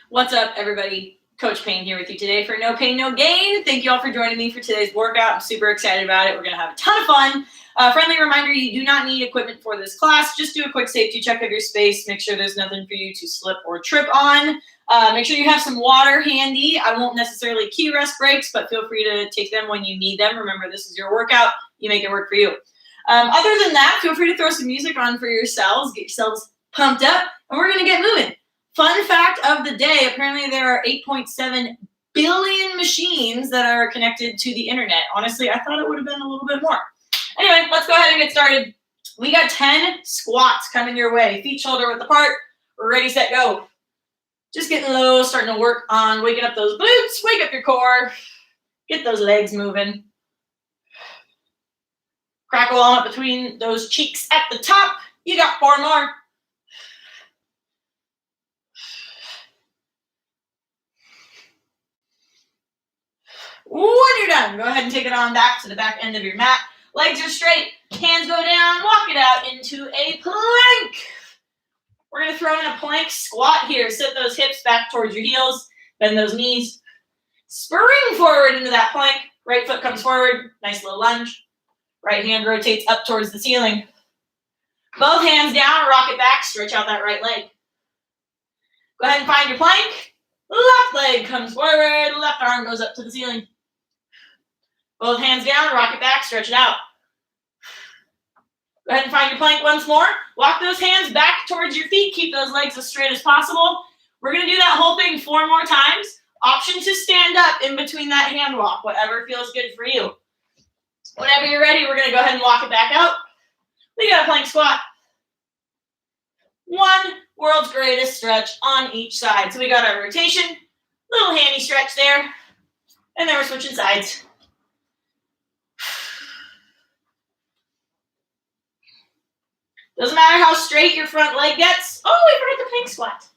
What's up, everybody? Coach Payne here with you today for No Pain, No Gain. Thank you all for joining me for today's workout. I'm super excited about it. We're going to have a ton of fun. Friendly reminder, you do not need equipment for this class. Just do a quick safety check of your space. Make sure there's nothing for you to slip or trip on. Make sure you have some water handy. I won't necessarily key rest breaks, but feel free to take them when you need them. Remember, this is your workout. You make it work for you. Other than that, feel free to throw some music on for yourselves. Get yourselves pumped up, and we're going to get moving. Fun fact of the day, apparently there are 8.7 billion machines that are connected to the internet. Honestly, I thought it would have been a little bit more. Anyway, let's go ahead and get started. We got 10 squats coming your way. Feet shoulder width apart. We're ready, set, go. Just getting low, starting to work on waking up those glutes, wake up your core, get those legs moving. Crackle on up between those cheeks at the top. You got 4 more. When you're done, go ahead and take it on back to the back end of your mat. Legs are straight, hands go down, walk it out into a plank. We're going to throw in a plank squat here. Sit those hips back towards your heels, bend those knees. Spring forward into that plank. Right foot comes forward, nice little lunge. Right hand rotates up towards the ceiling. Both hands down, rock it back, stretch out that right leg. Go ahead and find your plank. Left leg comes forward, left arm goes up to the ceiling. Both hands down, rock it back, stretch it out. Go ahead and find your plank once more. Walk those hands back towards your feet. Keep those legs as straight as possible. We're going to do that whole thing 4 more times. Option to stand up in between that hand walk, whatever feels good for you. Whenever you're ready, we're going to go ahead and walk it back out. We got a plank squat. 1 world's greatest stretch on each side. So we got our rotation, little handy stretch there, and then we're switching sides. Doesn't matter how straight your front leg gets. Oh, we forgot the plank squat.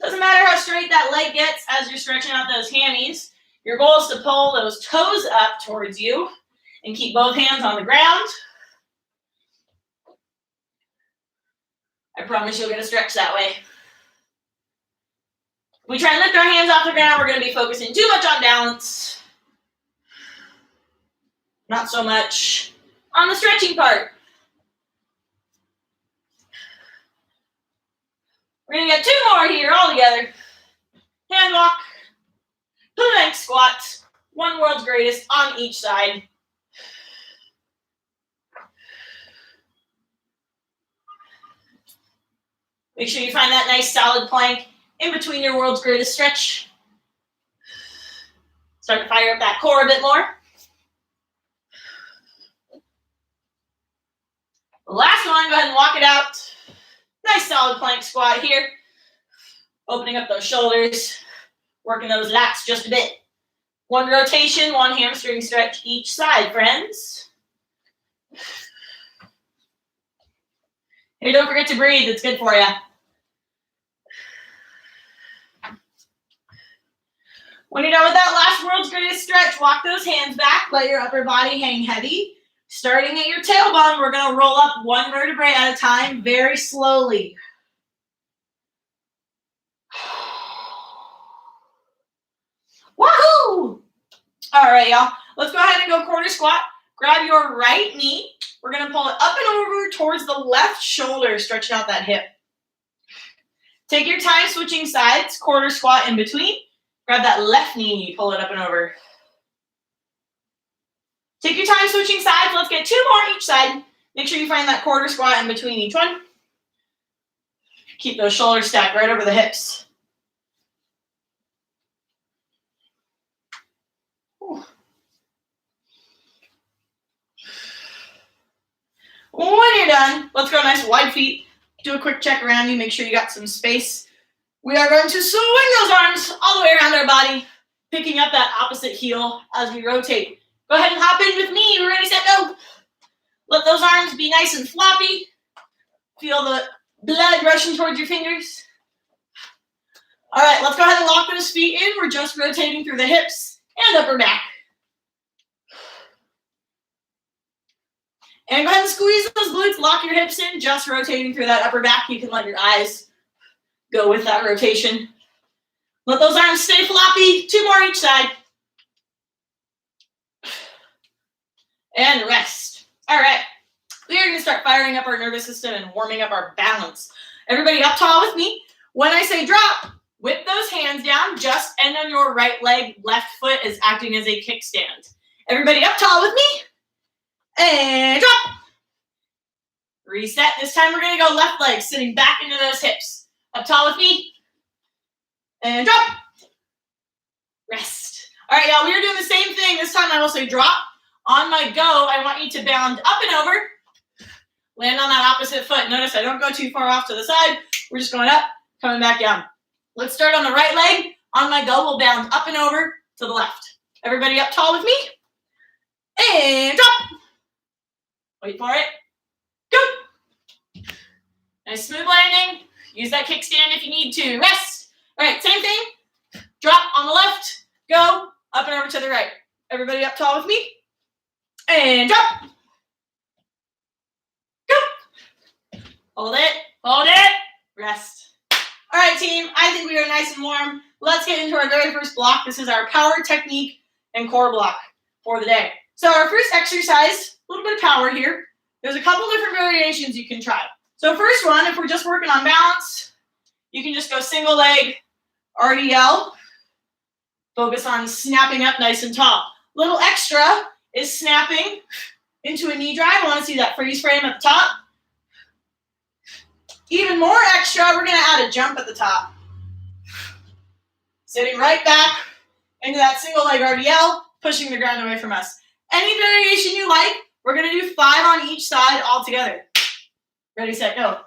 Doesn't matter how straight that leg gets as you're stretching out those hammies. Your goal is to pull those toes up towards you and keep both hands on the ground. I promise you'll get a stretch that way. If we try and lift our hands off the ground, we're going to be focusing too much on balance. Not so much on the stretching part. We're going to get 2 more here all together. Hand walk, plank squat, 1 world's greatest on each side. Make sure you find that nice solid plank in between your world's greatest stretch. Start to fire up that core a bit more. Last one, go ahead and walk it out. Nice solid plank squat here. Opening up those shoulders, working those lats just a bit. 1 rotation, 1 hamstring stretch each side, friends. Hey, don't forget to breathe. It's good for you. When you're done with that last world's greatest stretch, walk those hands back. Let your upper body hang heavy. Starting at your tailbone, we're going to roll up 1 vertebrae at a time very slowly. Woohoo! All right, y'all. Let's go ahead and go quarter squat. Grab your right knee. We're going to pull it up and over towards the left shoulder, stretching out that hip. Take your time switching sides, quarter squat in between. Grab that left knee, pull it up and over. Take your time switching sides. Let's get 2 more each side. Make sure you find that quarter squat in between each one. Keep those shoulders stacked right over the hips. Ooh. When you're done, let's go nice wide feet. Do a quick check around you. Make sure you got some space. We are going to swing those arms all the way around our body, picking up that opposite heel as we rotate. Go ahead and hop in with me. We're ready, set, go. Let those arms be nice and floppy. Feel the blood rushing towards your fingers. All right, let's go ahead and lock those feet in. We're just rotating through the hips and upper back. And go ahead and squeeze those glutes, lock your hips in, just rotating through that upper back. You can let your eyes Go with that rotation. Let those arms stay floppy. 2 more each side. And rest. All right. We are going to start firing up our nervous system and warming up our balance. Everybody up tall with me. When I say drop, whip those hands down. Just end on your right leg. Left foot is acting as a kickstand. Everybody up tall with me. And drop. Reset. This time we're going to go left leg, sitting back into those hips. Up tall with me. And drop. Rest. All right, y'all, we are doing the same thing. This time I will say drop. On my go, I want you to bound up and over. Land on that opposite foot. Notice I don't go too far off to the side. We're just going up, coming back down. Let's start on the right leg. On my go, we'll bound up and over to the left. Everybody up tall with me. And drop. Wait for it. Go. Nice smooth landing. Use that kickstand if you need to. Rest. All right, same thing. Drop on the left. Go. Up and over to the right. Everybody up tall with me. And drop. Go. Hold it. Hold it. Rest. All right, team. I think we are nice and warm. Let's get into our very first block. This is our power technique and core block for the day. So our first exercise, a little bit of power here. There's a couple different variations you can try. So first one, if we're just working on balance, you can just go single leg RDL. Focus on snapping up nice and tall. Little extra is snapping into a knee drive. I want to see that freeze frame at the top. Even more extra, we're going to add a jump at the top. Sitting right back into that single leg RDL, pushing the ground away from us. Any variation you like, we're going to do 5 on each side all together. Ready, set, go.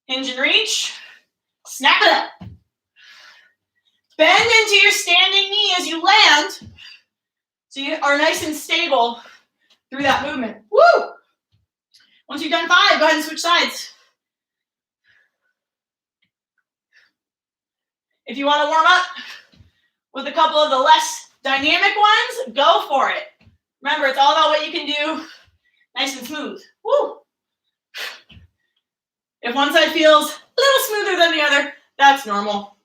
Hinge and reach. Snap it up. Bend into your standing knee as you land so you are nice and stable through that movement. Woo! Once you've done 5, go ahead and switch sides. If you want to warm up with a couple of the less dynamic ones, go for it. Remember, it's all about what you can do nice and smooth. Woo! If one side feels a little smoother than the other, that's normal.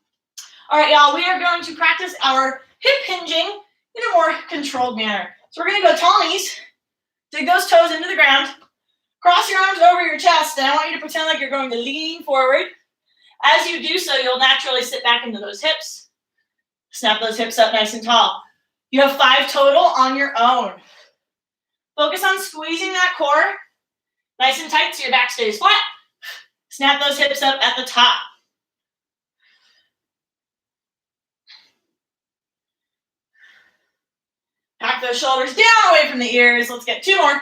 All right, y'all, we are going to practice our hip hinging in a more controlled manner. So we're going to go tall knees, dig those toes into the ground, cross your arms over your chest, and I want you to pretend like you're going to lean forward. As you do so, you'll naturally sit back into those hips. Snap those hips up nice and tall. You have 5 total on your own. Focus on squeezing that core nice and tight so your back stays flat. Snap those hips up at the top. Pack those shoulders down away from the ears. Let's get 2 more.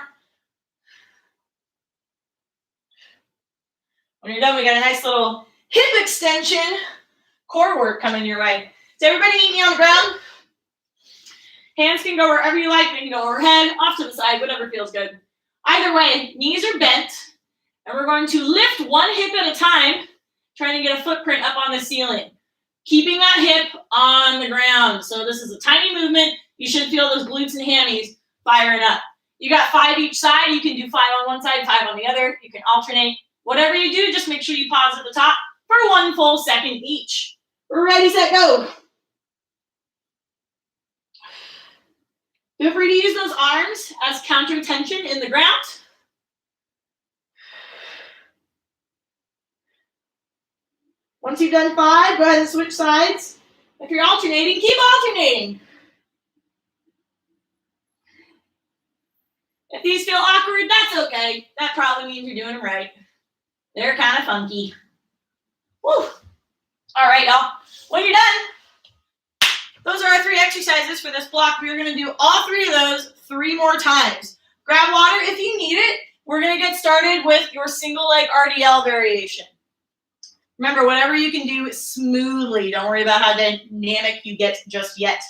When you're done, we got a nice little hip extension, core work coming your way. So everybody meet me on the ground. Hands can go wherever you like. They can go overhead, off to the side, whatever feels good. Either way, knees are bent, and we're going to lift one hip at a time, trying to get a footprint up on the ceiling. Keeping that hip on the ground. So this is a tiny movement. You should feel those glutes and hammies firing up. You got 5 each side. You can do 5 on one side, 5 on the other. You can alternate. Whatever you do, just make sure you pause at the top for 1 full second each. Ready, set, go. Feel free to use those arms as counter tension in the ground. Once you've done 5, go ahead and switch sides. If you're alternating, keep alternating. If these feel awkward, that's okay. That probably means you're doing them right. They're kind of funky. Woo. All right, y'all. When you're done, those are our 3 exercises for this block. We're going to do all 3 of those 3 more times. Grab water if you need it. We're going to get started with your single leg RDL variation. Remember, whatever you can do smoothly. Don't worry about how dynamic you get just yet.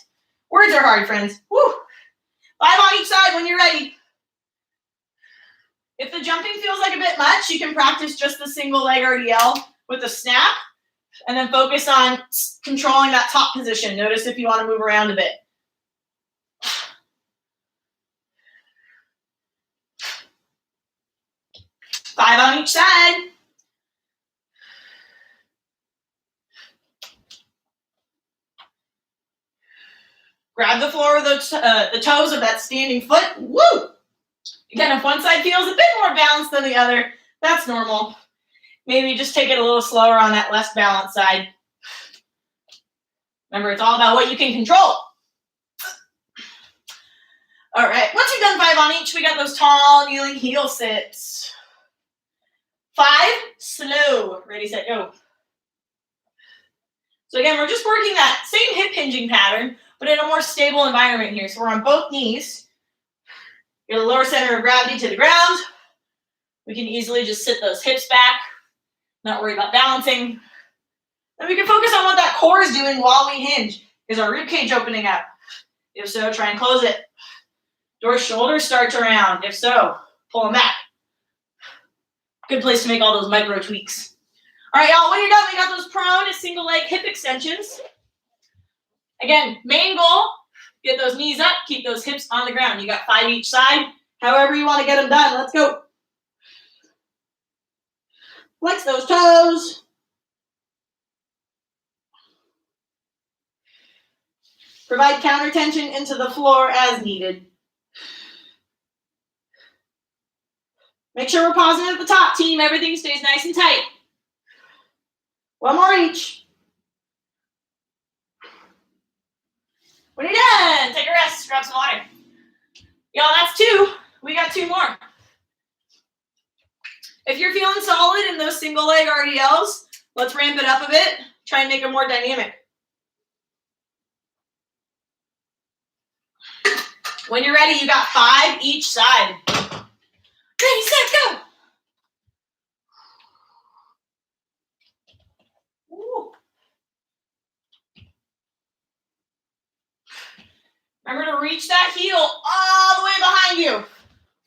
Words are hard, friends. Woo. 5 on each side when you're ready. If the jumping feels like a bit much, you can practice just the single leg RDL with a snap and then focus on controlling that top position. Notice if you want to move around a bit. 5 on each side. Grab the floor with the toes of that standing foot. Woo! Again, if one side feels a bit more balanced than the other, that's normal. Maybe just take it a little slower on that less balanced side. Remember, it's all about what you can control. All right, once you've done 5 on each, we got those tall, kneeling heel sits. 5, slow. Ready, set, go. So again, we're just working that same hip hinging pattern, but in a more stable environment here. So we're on both knees. Get the lower center of gravity to the ground. We can easily just sit those hips back, not worry about balancing. Then we can focus on what that core is doing while we hinge. Is our rib cage opening up? If so, try and close it. Do our shoulders start to round? If so, pull them back. Good place to make all those micro tweaks. All right, y'all, when you're done, we got those prone and single leg hip extensions. Again, main goal, get those knees up, keep those hips on the ground. You got 5 each side. However you want to get them done, let's go. Flex those toes. Provide counter tension into the floor as needed. Make sure we're pausing at the top, team. Everything stays nice and tight. 1 more each. When you're done, take a rest, grab some water. Y'all, that's 2. We got 2 more. If you're feeling solid in those single leg RDLs, let's ramp it up a bit. Try and make it more dynamic. When you're ready, you got 5 each side. Ready, set, go. Ooh. Remember to reach that heel all the way behind you.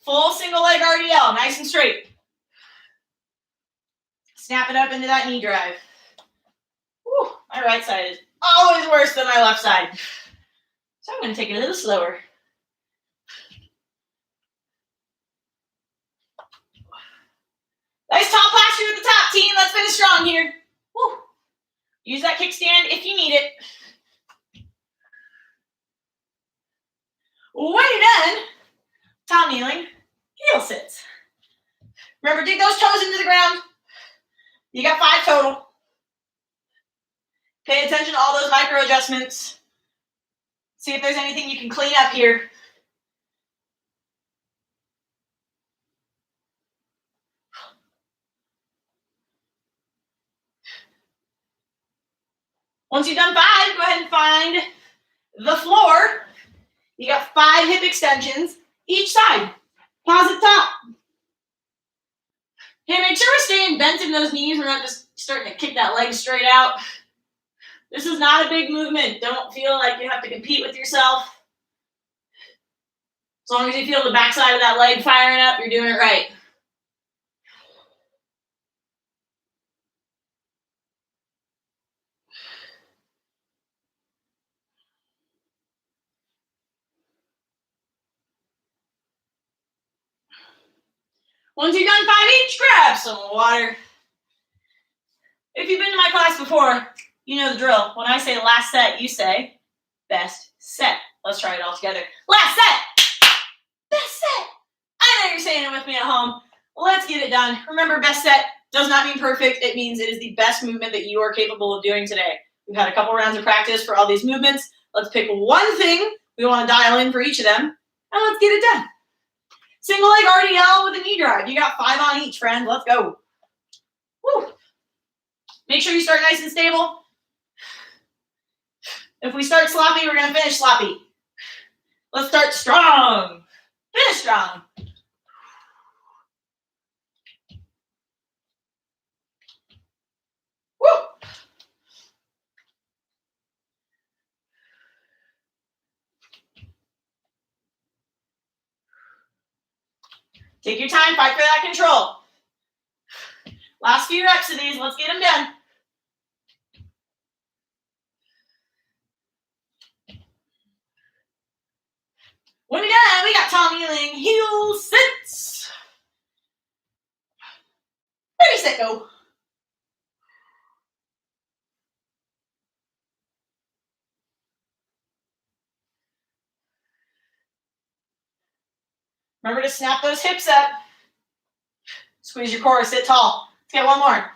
Full single leg RDL, nice and straight. Snap it up into that knee drive. Ooh, my right side is always worse than my left side. So I'm going to take it a little slower. Nice tall posture at the top, team. Let's finish strong here. Woo. Use that kickstand if you need it. When you're done, top kneeling, heel sits. Remember, dig those toes into the ground. You got 5 total. Pay attention to all those micro adjustments. See if there's anything you can clean up here. Once you've done 5, go ahead and find the floor. You got 5 hip extensions each side. Pause at top. Hey, make sure we're staying bent in those knees. We're not just starting to kick that leg straight out. This is not a big movement. Don't feel like you have to compete with yourself. As long as you feel the backside of that leg firing up, you're doing it right. Once you've done 5 each, grab some water. If you've been to my class before, you know the drill. When I say last set, you say best set. Let's try it all together. Last set. Best set. I know you're saying it with me at home. Let's get it done. Remember, best set does not mean perfect. It means it is the best movement that you are capable of doing today. We've had a couple rounds of practice for all these movements. Let's pick one thing we want to dial in for each of them, and let's get it done. Single leg RDL with a knee drive. You got 5 on each, friend. Let's go. Woo. Make sure you start nice and stable. If we start sloppy, we're going to finish sloppy. Let's start strong. Finish strong. Woo. Take your time, fight for that control. Last few reps of these, let's get them done. When you're done, we got tall kneeling, heel sits. Ready, set, go. Remember to snap those hips up. Squeeze your core, sit tall. Let's get one more.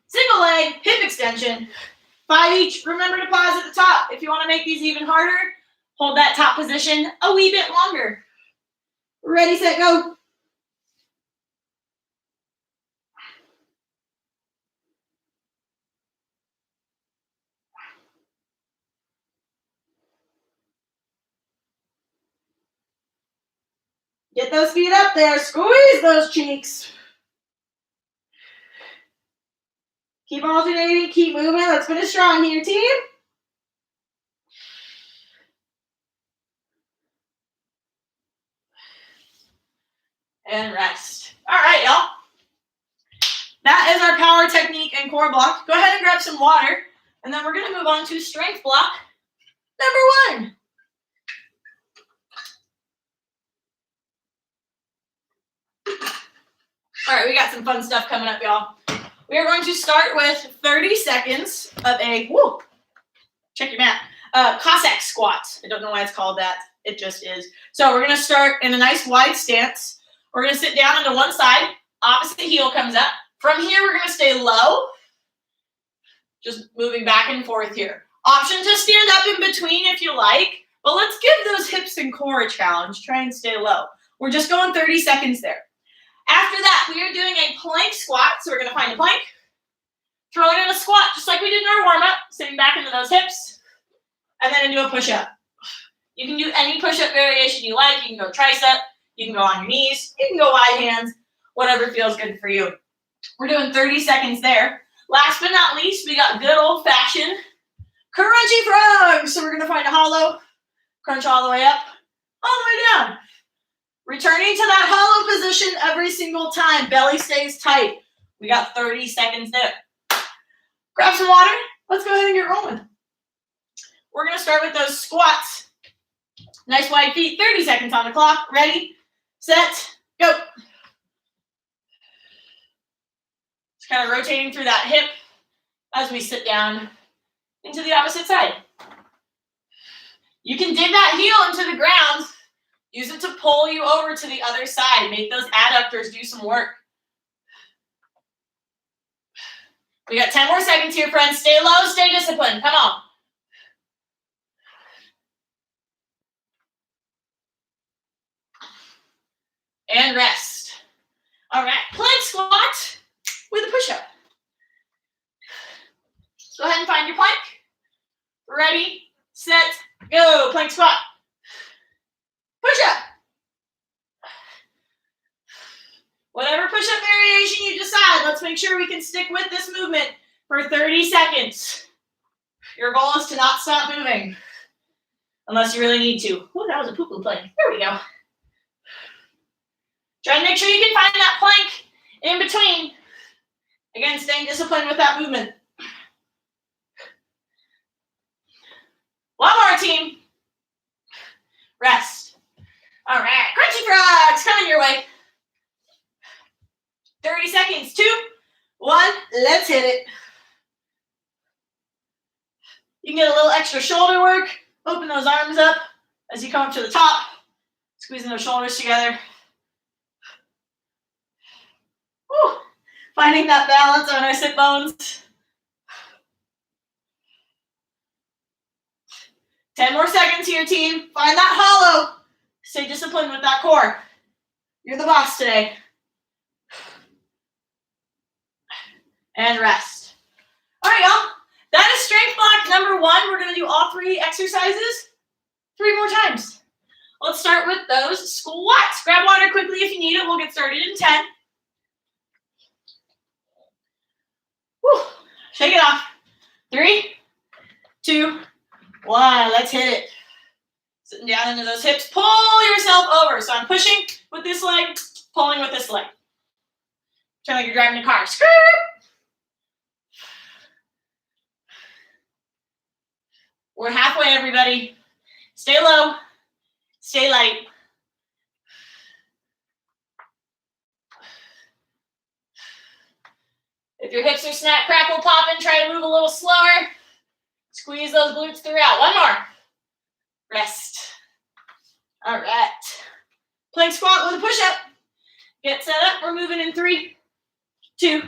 Single leg, hip extension. 5 each. Remember to pause at the top. If you want to make these even harder, hold that top position a wee bit longer. Ready, set, go. Get those feet up there. Squeeze those cheeks. Keep alternating. Keep moving. Let's finish strong here, team. And rest. All right, y'all. That is our power technique and core block. Go ahead and grab some water, and then we're going to move on to strength block number 1. All right, we got some fun stuff coming up, y'all. We are going to start with 30 seconds of a, check your mat, Cossack Squats. I don't know why it's called that. It just is. So we're going to start in a nice wide stance. We're going to sit down onto one side. Opposite heel comes up. From here, we're going to stay low. Just moving back and forth here. Option to stand up in between if you like. But let's give those hips and core a challenge. Try and stay low. We're just going 30 seconds there. After that, we are doing a plank squat. So we're going to find a plank. Throw it in a squat, just like we did in our warm-up. Sitting back into those hips. And then into a push-up. You can do any push-up variation you like. You can go tricep. You can go on your knees. You can go wide hands. Whatever feels good for you. We're doing 30 seconds there. Last but not least, we got good old-fashioned crunchy frogs. So we're going to find a hollow. Crunch all the way up. All the way down. Returning to that hollow position every single time. Belly stays tight. We got 30 seconds there. Grab some water. Let's go ahead and get rolling. We're going to start with those squats. Nice wide feet. 30 seconds on the clock. Ready, set, go. Just kind of rotating through that hip as we sit down into the opposite side. You can dig that heel into the ground. Use it to pull you over to the other side. Make those adductors do some work. We got 10 more seconds here, friends. Stay low, stay disciplined. Come on. And rest. All right, plank squat with a push-up. Go ahead and find your plank. Ready, set, go. Plank squat. Push-up. Whatever push-up variation you decide, let's make sure we can stick with this movement for 30 seconds. Your goal is to not stop moving unless you really need to. Ooh, that was a poo-poo plank. There we go. Try and make sure you can find that plank in between. Again, staying disciplined with that movement. One more, team. Rest. All right, crunchy frogs coming your way. 30 seconds, 2, 1, let's hit it. You can get a little extra shoulder work. Open those arms up as you come up to the top. Squeezing those shoulders together. Woo. Finding that balance on our sit bones. 10 more seconds here, team. Find that hollow. Stay disciplined with that core. You're the boss today. And rest. All right, y'all. That is strength block number 1. We're going to do all 3 exercises 3 more times. Let's start with those squats. Grab water quickly if you need it. We'll get started in 10. Woo. Shake it off. 3, 2, 1. Let's hit it. Sitting down into those hips. Pull yourself over. So I'm pushing with this leg, pulling with this leg. Sound like you're driving a car. Skirt. We're halfway, everybody. Stay low. Stay light. If your hips are snap, crackle, popping, try to move a little slower. Squeeze those glutes throughout. One more. Rest. All right. Plank squat with a push-up. Get set up. We're moving in 3, 2,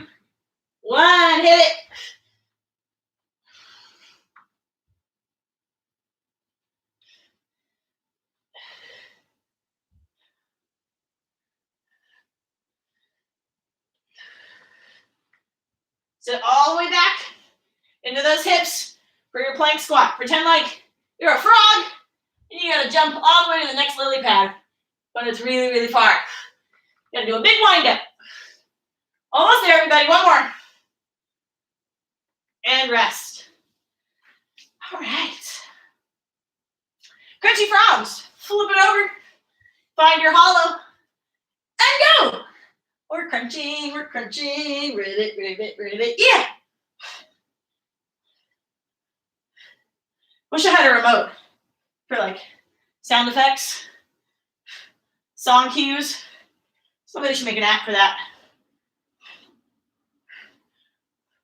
1. Hit it. Sit all the way back into those hips for your plank squat. Pretend like you're a frog and you gotta jump all the way to the next lily pad, but it's really, really far. You gotta do a big wind up. Almost there, everybody. One more. And rest. All right. Crunchy frogs. Flip it over. Find your hollow. And go. We're crunching. We're crunching. Rivet, rivet, rivet. Yeah. Wish I had a remote for like sound effects, song cues. Somebody should make an app for that.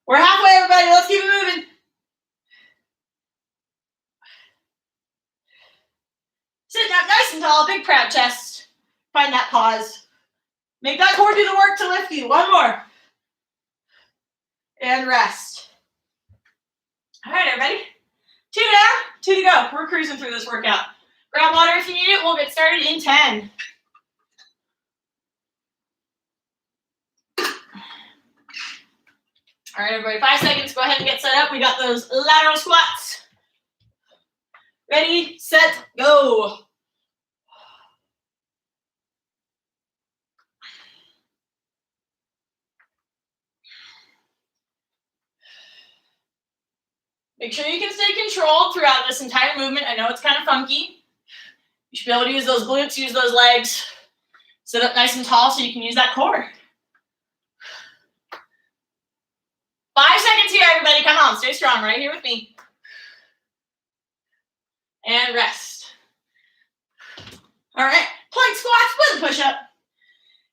We're halfway, everybody. Let's keep it moving. Sitting up nice and tall, big proud chest. Find that pause. Make that core do the work to lift you. One more. And rest. All right, everybody. 2 down, 2 to go. We're cruising through this workout. Grab water if you need it. We'll get started in 10. All right, everybody, 5 seconds. Go ahead and get set up. We got those lateral squats. Ready, set, go. Make sure you can stay controlled throughout this entire movement. I know it's kind of funky. You should be able to use those glutes, use those legs. Sit up nice and tall so you can use that core. 5 seconds here, everybody. Come on, stay strong right here with me. And rest. All right, plank squats with a push-up.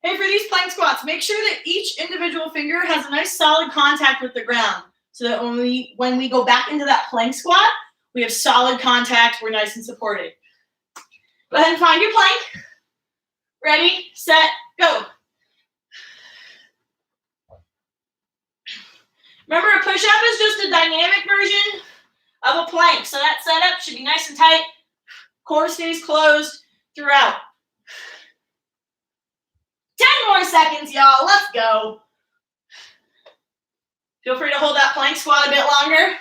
Hey, for these plank squats, make sure that each individual finger has a nice solid contact with the ground so that when we go back into that plank squat, we have solid contact, we're nice and supported. Go ahead and find your plank. Ready, set, go. Remember, a push-up is just a dynamic version of a plank, so that setup should be nice and tight. Core stays closed throughout. 10 more seconds, y'all. Let's go. Feel free to hold that plank squat a bit longer.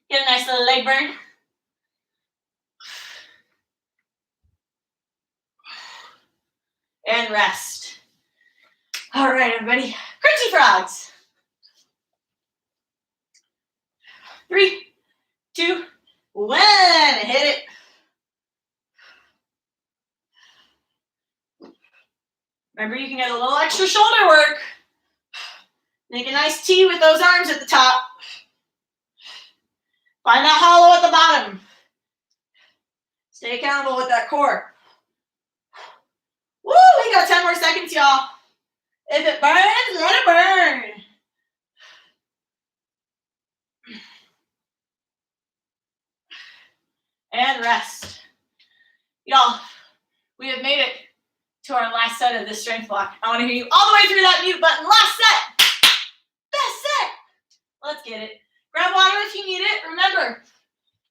Get a nice little leg burn. And rest. All right, everybody. Crunchy frogs. 3, 2, 1. Hit it. Remember, you can get a little extra shoulder work. Make a nice T with those arms at the top. Find that hollow at the bottom. Stay accountable with that core. Woo, we got 10 more seconds, y'all. If it burns, let it burn. And rest. Y'all, we have made it to our last set of this strength block. I want to hear you all the way through that mute button. Last set. Best set. Let's get it. Grab water if you need it. Remember,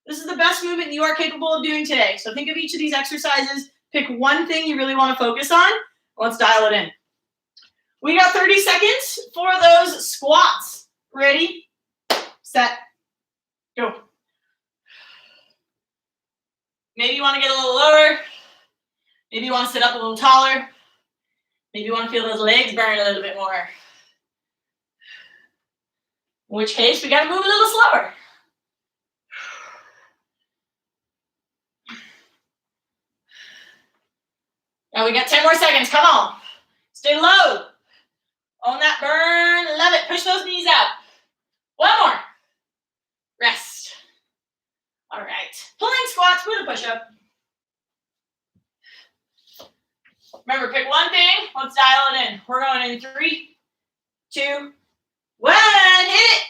this is the best movement you are capable of doing today. So think of each of these exercises. Pick one thing you really want to focus on. Let's dial it in. We got 30 seconds for those squats. Ready, set, go. Maybe you want to get a little lower. Maybe you want to sit up a little taller. Maybe you want to feel those legs burn a little bit more. In which case, we got to move a little slower. Now we got 10 more seconds. Come on. Stay low. Own that burn. Love it. Push those knees out. One more. Rest. All right. Pulling squats with a push-up. Remember, pick one thing. Let's dial it in. We're going in 3, 2, 1. Hit it.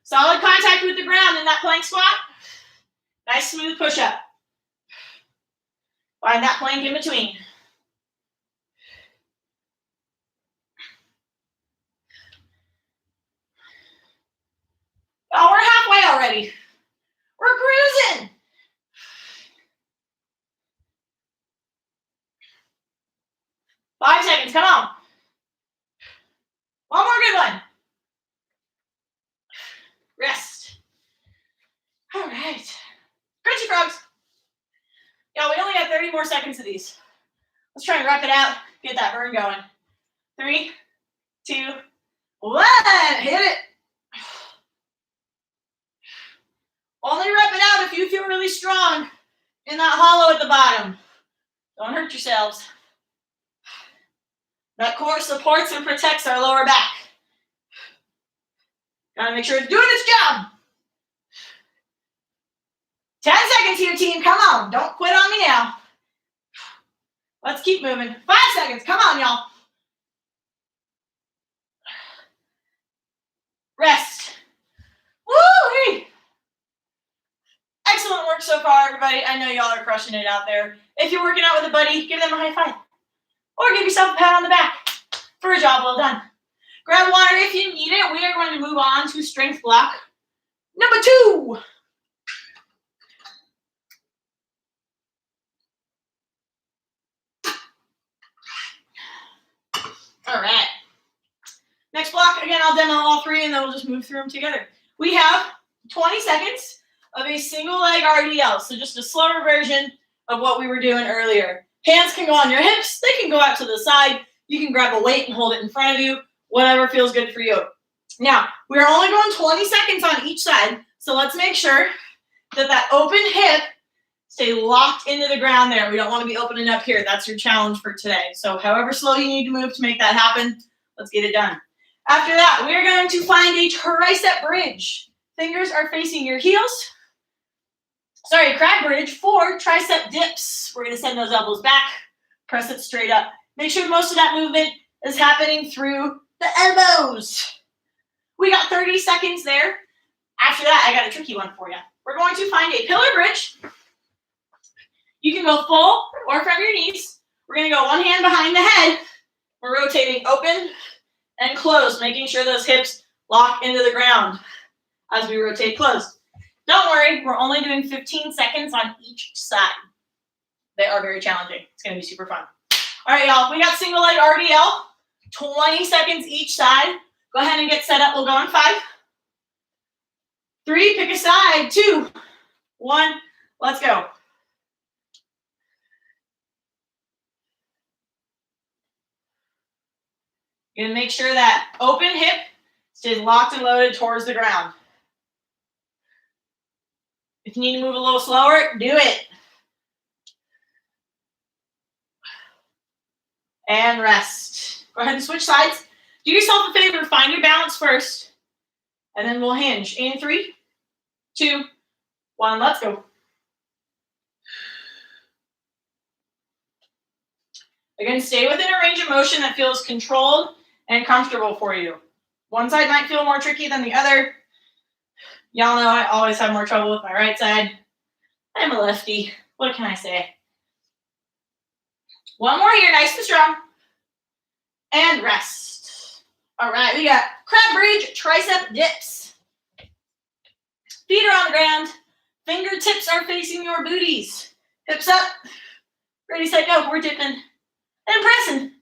Solid contact with the ground in that plank squat. Nice smooth push-up. Find that plank in between. Oh, we're halfway already. We're cruising. Five seconds, come on. One more good one. Rest. All right. Crunchy frogs. Yeah, we only got 30 more seconds of these. Let's try and wrap it out. Get that burn going. 3, 2, 1. Hit it. Only rep it out if you feel really strong in that hollow at the bottom. Don't hurt yourselves. That core supports and protects our lower back. Gotta make sure it's doing its job. 10 seconds here, team. Come on. Don't quit on me now. Let's keep moving. 5 seconds. Come on, y'all. Rest. Woo! Excellent work so far, everybody. I know y'all are crushing it out there. If you're working out with a buddy, give them a high five. Or give yourself a pat on the back for a job well done. Grab water if you need it. We are going to move on to strength block number 2. All right. Next block, again, I'll demo all 3 and then we'll just move through them together. We have 20 seconds of a single leg RDL, so just a slower version of what we were doing earlier. Hands can go on your hips, they can go out to the side. You can grab a weight and hold it in front of you, whatever feels good for you. Now, we're only going 20 seconds on each side, so let's make sure that that open hip stay locked into the ground there. We don't want to be opening up here. That's your challenge for today. So however slow you need to move to make that happen, let's get it done. After that, we're going to find a tricep bridge. Fingers are facing your heels. Sorry, crab bridge for tricep dips. We're going to send those elbows back, press it straight up. Make sure most of that movement is happening through the elbows. We got 30 seconds there. After that, I got a tricky one for you. We're going to find a pillar bridge. You can go full or from your knees. We're going to go one hand behind the head. We're rotating open and closed, making sure those hips lock into the ground as we rotate closed. Don't worry, we're only doing 15 seconds on each side. They are very challenging. It's going to be super fun. All right, y'all, we got single leg RDL, 20 seconds each side. Go ahead and get set up. We'll go in 5, 3, pick a side, 2, 1, let's go. You're going to make sure that open hip stays locked and loaded towards the ground. If you need to move a little slower, do it. And rest. Go ahead and switch sides. Do yourself a favor, find your balance first, and then we'll hinge. In 3, 2, 1, let's go. Again, stay within a range of motion that feels controlled and comfortable for you. One side might feel more tricky than the other. Y'all know I always have more trouble with my right side. I'm a lefty. What can I say? One more here, nice and strong. And rest. All right, we got crab bridge, tricep dips. Feet are on the ground. Fingertips are facing your booties. Hips up. Ready, set, go. We're dipping and pressing.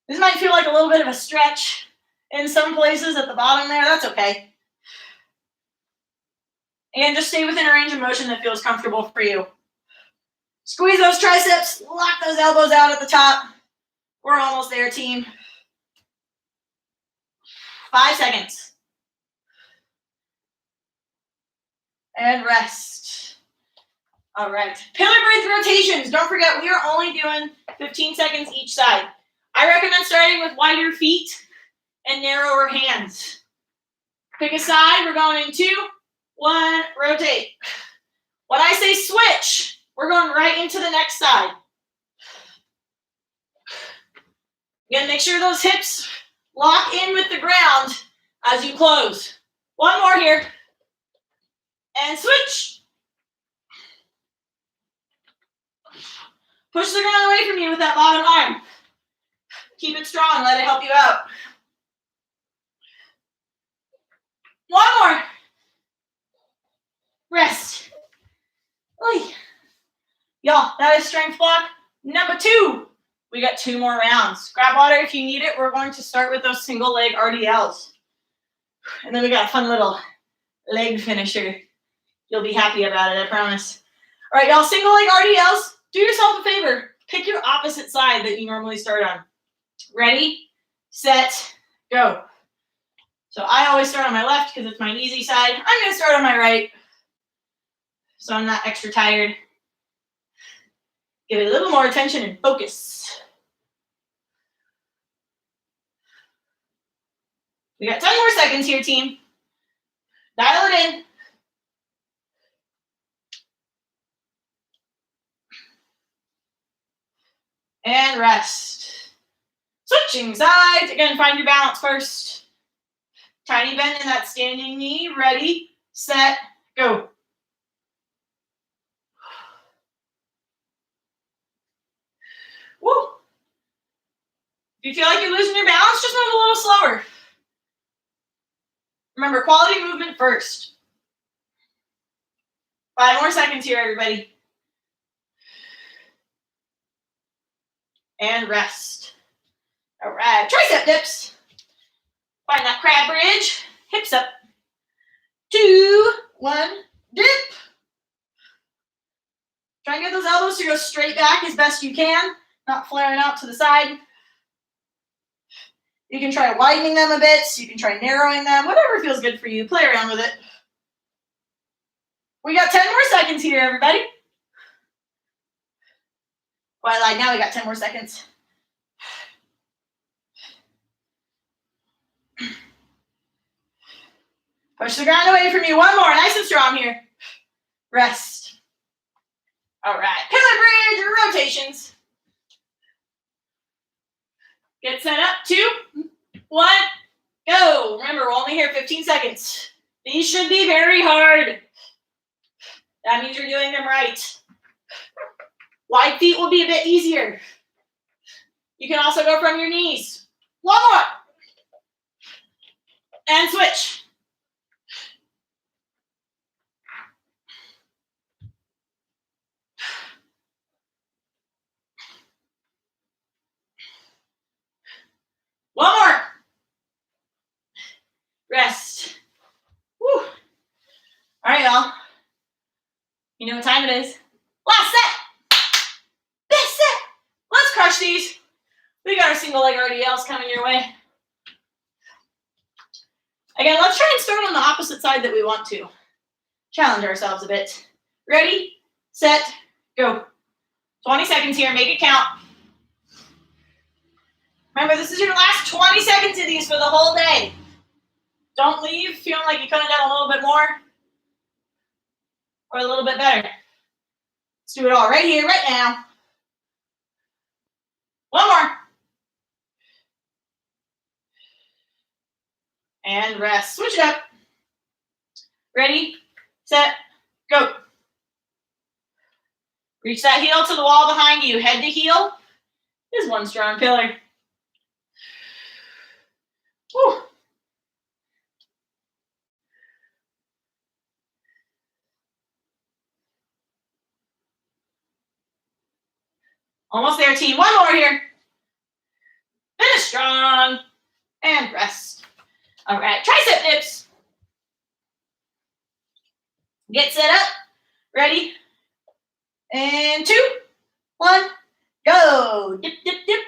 This might feel like a little bit of a stretch in some places at the bottom there. That's okay. And just stay within a range of motion that feels comfortable for you. Squeeze those triceps. Lock those elbows out at the top. We're almost there, team. 5 seconds. And rest. All right. Pillar bridge rotations. Don't forget, we are only doing 15 seconds each side. I recommend starting with wider feet and narrower hands. Pick a side. We're going in 2, 1, rotate. When I say switch, we're going right into the next side. Again, make sure those hips lock in with the ground as you close. One more here. And switch. Push the ground away from you with that bottom arm. Keep it strong. Let it help you out. One more. Rest. Oy. Y'all, that is strength block number 2. We got 2 more rounds. Grab water if you need it. We're going to start with those single leg RDLs. And then we got a fun little leg finisher. You'll be happy about it, I promise. All right, y'all, single leg RDLs. Do yourself a favor. Pick your opposite side that you normally start on. Ready, set, go. So I always start on my left because it's my easy side. I'm going to start on my right so I'm not extra tired. Give it a little more attention and focus. We got 10 more seconds here, team. Dial it in. And rest. Switching sides. Again, find your balance first. Tiny bend in that standing knee. Ready, set, go. Woo. If you feel like you're losing your balance, just move a little slower. Remember, quality movement first. 5 more seconds here, everybody. And rest. All right, tricep dips. Find that crab bridge. Hips up. 2, 1, dip. Try and get those elbows to go straight back as best you can, not flaring out to the side. You can try widening them a bit. You can try narrowing them. Whatever feels good for you. Play around with it. We got 10 more seconds here, everybody. Well, I lied. Now we got 10 more seconds. Push the ground away from you. One more. Nice and strong here. Rest. All right. Pillar bridge rotations. Get set up. 2, 1, go. Remember, we're only here 15 seconds. These should be very hard. That means you're doing them right. Wide feet will be a bit easier. You can also go from your knees. One more. And switch. One more. Rest. Woo. All right, y'all. You know what time it is. Last set. Best set. Let's crush these. We got our single leg RDLs coming your way. Again, let's try and start on the opposite side that we want to. Challenge ourselves a bit. Ready, set, go. 20 seconds here. Make it count. Remember, this is your last 20 seconds of these for the whole day. Don't leave feeling like you could have done a little bit more or a little bit better. Let's do it all right here, right now. One more. And rest. Switch it up. Ready, set, go. Reach that heel to the wall behind you. Head to heel is one strong pillar. Woo. Almost there, team. One more here. Finish strong. And rest. All right, tricep dips. Get set up. Ready? And 2, 1, go. Dip, dip, dip.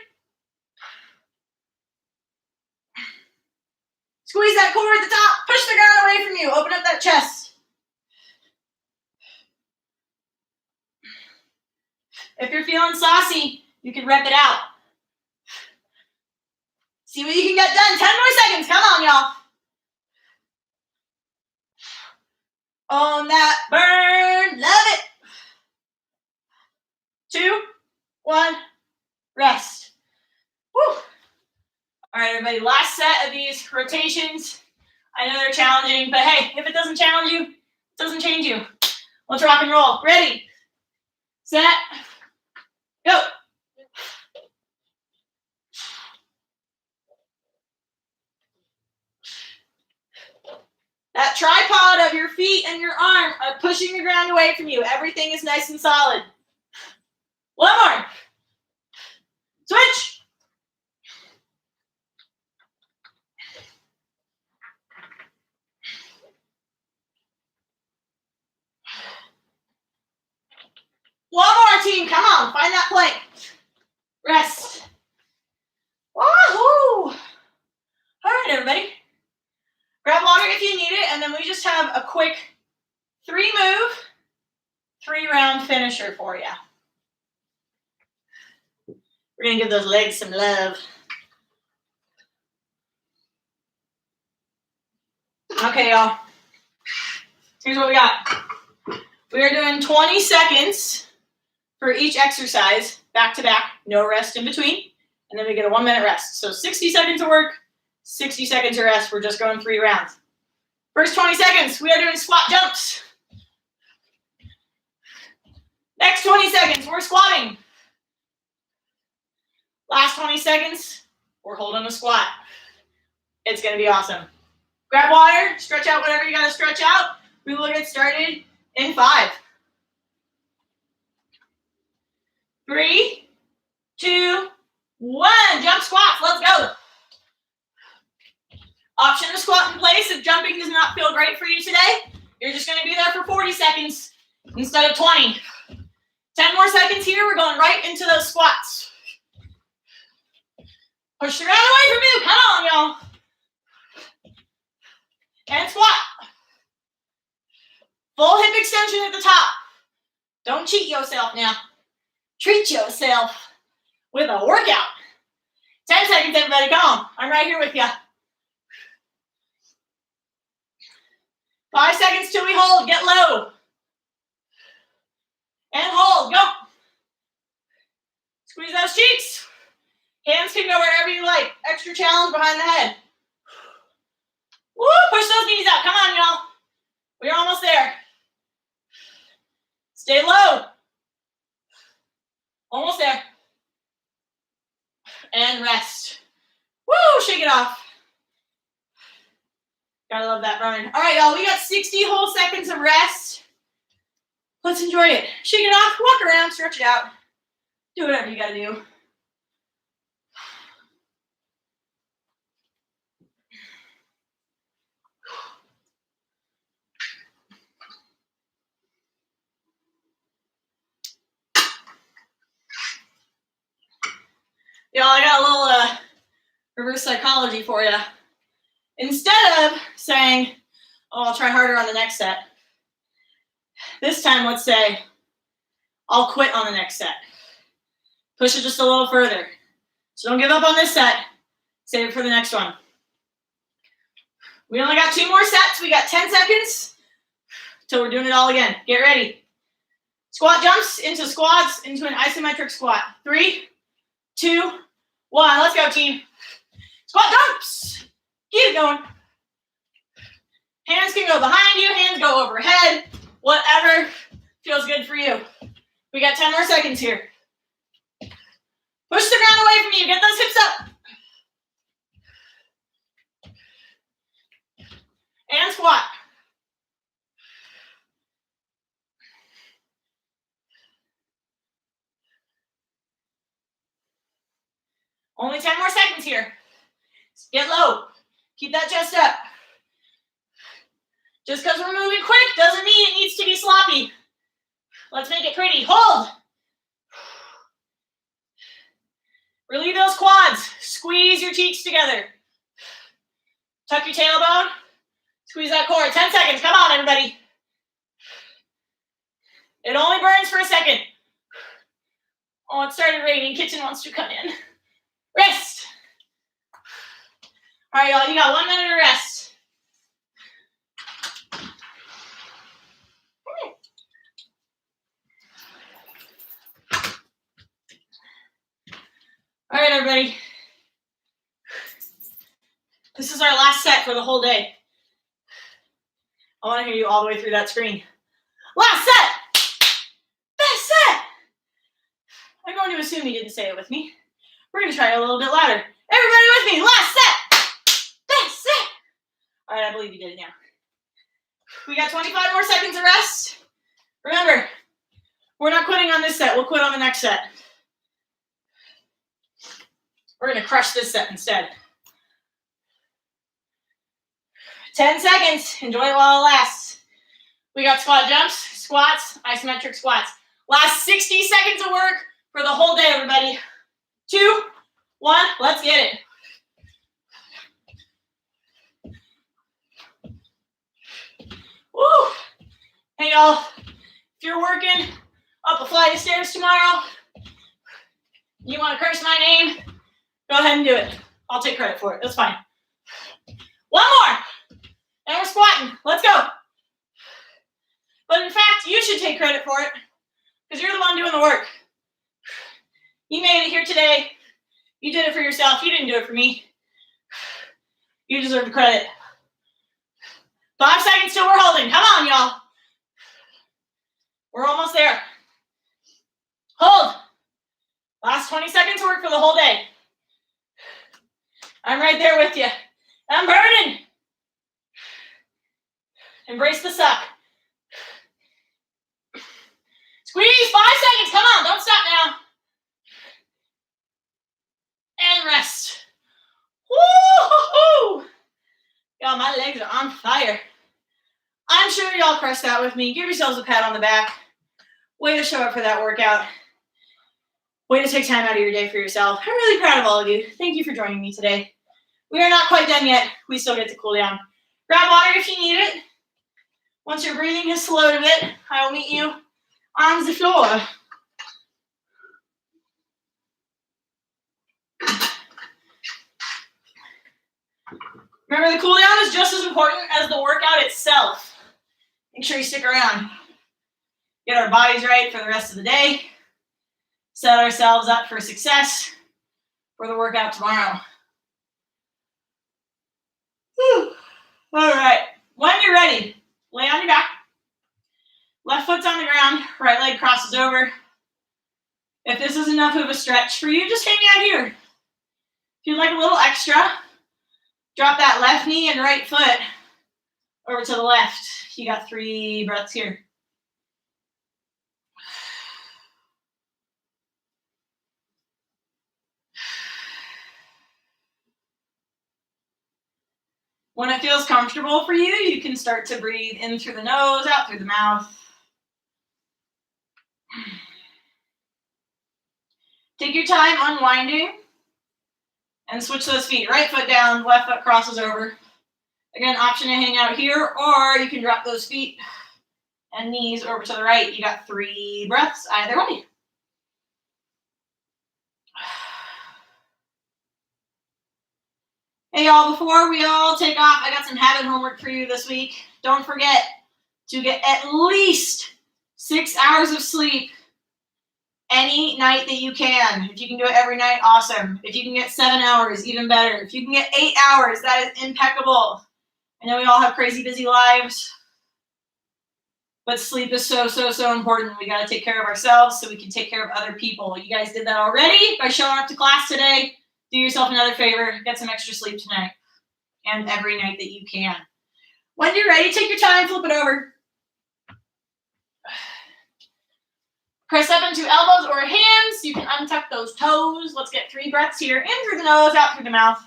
Squeeze that core at the top. Push the ground away from you. Open up that chest. If you're feeling saucy, you can rep it out. See what you can get done. 10 more seconds. Come on, y'all. On that burn. Love it. 2, 1, rest. Woo. All right, everybody. Last set of these rotations. I know they're challenging, but hey, if it doesn't challenge you, it doesn't change you. Let's rock and roll. Ready, set, Go. That tripod of your feet and your arm are pushing the ground away from you. Everything is nice and solid. One more. Switch. One more, team. Come on. Find that plank. Rest. Wahoo! All right, everybody. Grab water if you need it, and then we just have a quick 3-move, 3-round finisher for you. We're going to give those legs some love. Okay, y'all. Here's what we got. We are doing 20 seconds for each exercise, back to back, no rest in between, and then we get a 1-minute rest. So 60 seconds of work, 60 seconds of rest. We're just going 3 rounds. First 20 seconds, we are doing squat jumps. Next 20 seconds, we're squatting. Last 20 seconds, we're holding a squat. It's going to be awesome. Grab water, stretch out whatever you got to stretch out. We will get started in 5. 3, 2, 1. Jump squats. Let's go. Option to squat in place if jumping does not feel great for you today. You're just going to be there for 40 seconds instead of 20. 10 more seconds here. We're going right into those squats. Push the ground away from you. Come on, y'all. And squat. Full hip extension at the top. Don't cheat yourself now. Treat yourself with a workout. 10 seconds, everybody. Come on. I'm right here with you. 5 seconds till we hold. Get low. And hold. Go. Squeeze those cheeks. Hands can go wherever you like. Extra challenge behind the head. Woo! Push those knees out. Come on, y'all. We're almost there. Stay low. Almost there. And rest. Woo! Shake it off. Gotta love that burn. All right, y'all. We got 60 whole seconds of rest. Let's enjoy it. Shake it off. Walk around. Stretch it out. Do whatever you gotta do. Y'all, I got a little reverse psychology for you. Instead of saying, oh, I'll try harder on the next set, this time let's say, I'll quit on the next set. Push it just a little further. So don't give up on this set. Save it for the next one. We only got 2 more sets. We got 10 seconds till we're doing it all again. Get ready. Squat jumps into squats into an isometric squat. 3, 2, 1. Let's go, team. Squat jumps. Keep it going. Hands can go behind you. Hands go overhead. Whatever feels good for you. We got 10 more seconds here. Push the ground away from you. Get those hips up. And squat. Only 10 more seconds here. Get low. Keep that chest up. Just because we're moving quick doesn't mean it needs to be sloppy. Let's make it pretty. Hold. Relieve those quads. Squeeze your cheeks together. Tuck your tailbone. Squeeze that core. 10 seconds. Come on, everybody. It only burns for a second. Oh, it started raining. Kitchen wants to come in. Rest. All right, y'all. You got 1 minute of rest. All right, everybody. This is our last set for the whole day. I want to hear you all the way through that screen. Last set. Best set. I'm going to a assume you didn't say it with me. We're going to try it a little bit louder. Everybody with me. Last set. Best set. All right, I believe you did it now. We got 25 more seconds of rest. Remember, we're not quitting on this set. We'll quit on the next set. We're going to crush this set instead. 10 seconds. Enjoy it while it lasts. We got squat jumps, squats, isometric squats. Last 60 seconds of work for the whole day, everybody. 2, 1, let's get it. Woo! Hey, y'all. If you're working up a flight of stairs tomorrow, you want to curse my name, go ahead and do it. I'll take credit for it. That's fine. One more. And we're squatting. Let's go. But in fact, you should take credit for it because you're the one doing the work. You made it here today. You did it for yourself. You didn't do it for me. You deserve the credit. 5 seconds till we're holding. Come on, y'all. We're almost there. Hold. Last 20 seconds of work for the whole day. I'm right there with you. I'm burning. Embrace the suck. Squeeze. 5 seconds. Come on. Don't stop now. And rest. Woo-hoo-hoo. Y'all, my legs are on fire. I'm sure y'all crushed that with me. Give yourselves a pat on the back. Way to show up for that workout. Way to take time out of your day for yourself. I'm really proud of all of you. Thank you for joining me today. We are not quite done yet. We still get to cool down. Grab water if you need it. Once your breathing has slowed a bit, I will meet you on the floor. Remember, the cool down is just as important as the workout itself. Make sure you stick around. Get our bodies right for the rest of the day. Set ourselves up for success for the workout tomorrow. Whew. All right. When you're ready, lay on your back. Left foot's on the ground. Right leg crosses over. If this is enough of a stretch for you, just hang out here. If you'd like a little extra, drop that left knee and right foot over to the left. You got 3 breaths here. When it feels comfortable for you, you can start to breathe in through the nose, out through the mouth. Take your time unwinding and switch those feet. Right foot down, left foot crosses over. Again, option to hang out here, or you can drop those feet and knees over to the right. You got 3 breaths either way. Hey y'all, before we all take off, I got some habit homework for you this week. Don't forget to get at least 6 hours of sleep any night that you can. If you can do it every night, awesome. If you can get 7 hours, even better. If you can get 8 hours, that is impeccable. I know we all have crazy busy lives, but sleep is so important. We got to take care of ourselves so we can take care of other people. You guys did that already by showing up to class today. Do yourself another favor, get some extra sleep tonight and every night that you can. When you're ready, take your time, flip it over. Press up into elbows or hands. You can untuck those toes. Let's get 3 breaths here. In through the nose, out through the mouth.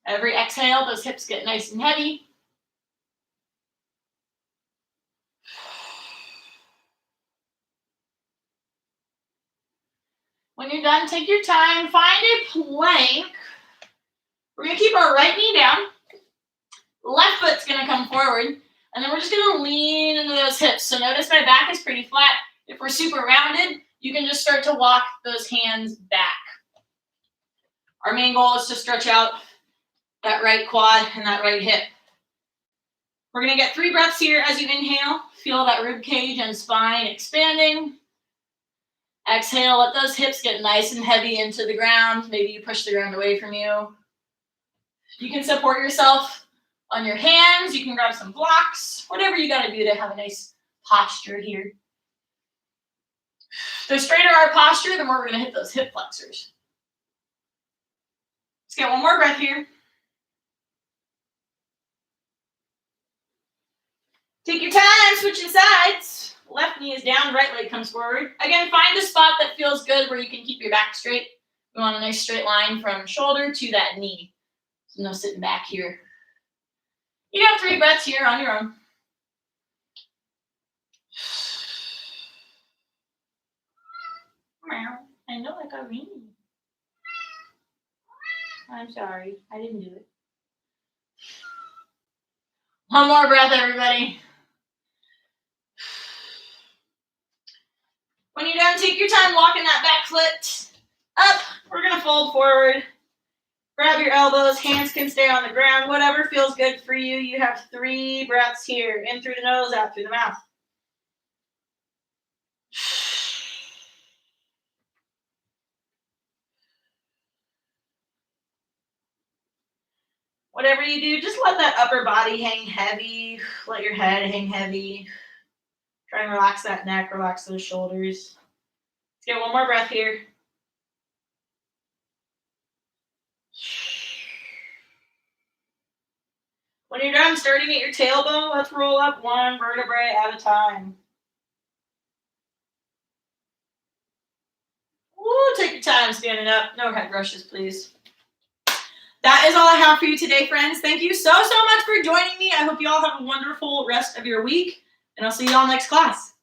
Every exhale, those hips get nice and heavy. When you're done, take your time, find a plank. We're going to keep our right knee down. Left foot's going to come forward. And then we're just going to lean into those hips. So notice my back is pretty flat. If we're super rounded, you can just start to walk those hands back. Our main goal is to stretch out that right quad and that right hip. We're going to get 3 breaths here as you inhale. Feel that rib cage and spine expanding. Exhale, let those hips get nice and heavy into the ground. Maybe you push the ground away from you. You can support yourself on your hands. You can grab some blocks, whatever you got to do to have a nice posture here. The straighter our posture, the more we're going to hit those hip flexors. Let's get one more breath here. Take your time, switching sides. Left knee is down, right leg comes forward. Again, find a spot that feels good where you can keep your back straight. We want a nice straight line from shoulder to that knee. So no sitting back here. You have 3 breaths here on your own. I know I got rainy. I'm sorry, I didn't do it. One more breath, everybody. When you're done, take your time walking that back foot up. We're gonna fold forward. Grab your elbows, hands can stay on the ground, whatever feels good for you. You have 3 breaths here, in through the nose, out through the mouth. Whatever you do, just let that upper body hang heavy. Let your head hang heavy. Try and relax that neck, relax those shoulders. Let's get one more breath here. When you're done starting at your tailbone, let's roll up 1 vertebrae at a time. Woo, take your time standing up. No head rushes, please. That is all I have for you today, friends. Thank you so much for joining me. I hope you all have a wonderful rest of your week, and I'll see you all next class.